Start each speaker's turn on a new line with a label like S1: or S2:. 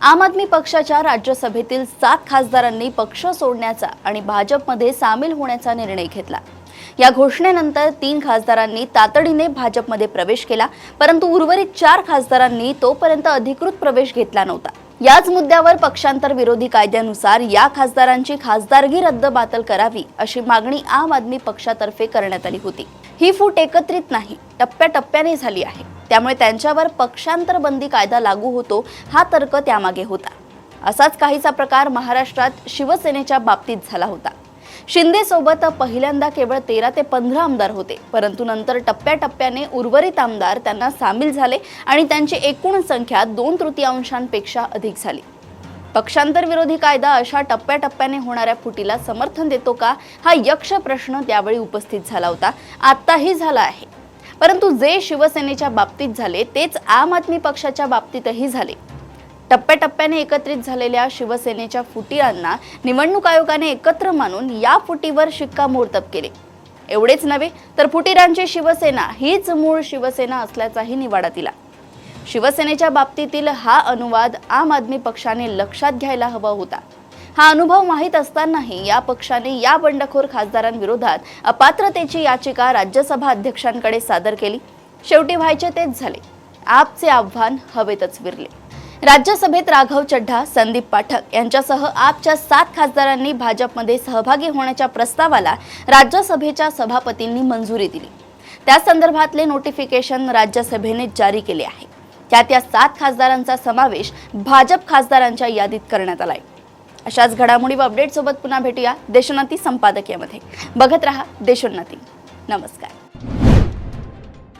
S1: आम आदमी पक्षाच्या राज्यसभेतील 7 खासदारांनी पक्ष सोडण्याचा आणि भाजपमध्ये सामील होण्याचा निर्णय घेतला। या घोषणेनंतर 3 खासदारांनी तातडीने भाजपमध्ये प्रवेश केला, परंतु उर्वरित 4 खासदारांनी तोपर्यंत अधिकृत प्रवेश घेतला नव्हता। याच मुद्द्यावर पक्षांतर विरोधी कायद्यानुसार या खासदारांची खासदारकी रद्दबातल करावी अशी मागणी आम आदमी पक्षातर्फे करण्यात आली होती। ही फूट एकत्रित नाही, टप्प्याटप्प्याने झाली आहे। त्यामुळे त्यांच्यावर पक्षांतर बंदी कायदा लागू होतो हा तर्क त्यामागे होता। असाच काहीसा प्रकार महाराष्ट्रात शिवसेनेच्या बाबतीत झाला होता। शिंदे सोबत पहिल्यांदा केवळ 13 ते 15 आमदार होते, परंतु नंतर टप्प्याटप्प्याने उर्वरित आमदार त्यांना सामील झाले आणि त्यांची एकूण संख्या 2/3 अधिक झाली। पक्षांतर विरोधी कायदा अशा टप्प्याटप्प्याने होणाऱ्या फुटीला समर्थन देतो का, हा यक्ष प्रश्न त्यावेळी उपस्थित झाला होता, आताही झाला आहे। परंतु जे शिवसेनेच्या बाबतीत झाले तेच आम आदमी पक्षाच्या बाबतीतही झाले। टप्प्याटप्प्याने एकत्रित झालेल्या शिवसेनेच्या फुटीरांना निवडणूक आयोगाने एकत्र मानून या फुटीवर शिक्कामोर्तब केले। एवढेच नव्हे तर फुटीरांची शिवसेना हीच मूळ शिवसेना असल्याचाही निवाडा दिला। शिवसेनेच्या बाबतीतील हा अनुवाद आम आदमी पक्षाने लक्षात घ्यायला हवा होता। हा अनुभव माहीत असतानाही या पक्षाने या बंडखोर खासदारांविरोधात अपात्रतेची याचिका राज्यसभा अध्यक्षांकडे सादर केली। शेवटी व्हायचे तेच झाले। आपचे आव्हान हवेतच विरले। राज्यसभेत राघव चड्ढा, संदीप पाठक यांच्यासह आपच्या 7 खासदारांनी भाजपमध्ये सहभागी होण्याच्या प्रस्तावाला राज्यसभेच्या सभापतींनी मंजुरी दिली। त्या संदर्भातले नोटिफिकेशन राज्यसभेने जारी केले आहे। त्यात या 7 खासदारांचा समावेश भाजप खासदारांच्या यादीत करण्यात आलाय। अशाच घडामोडी व अपडेट सोबत पुन्हा भेटूया देशोन्नती संपादकीयमध्ये। बघत रहा देशोन्नती। नमस्कार।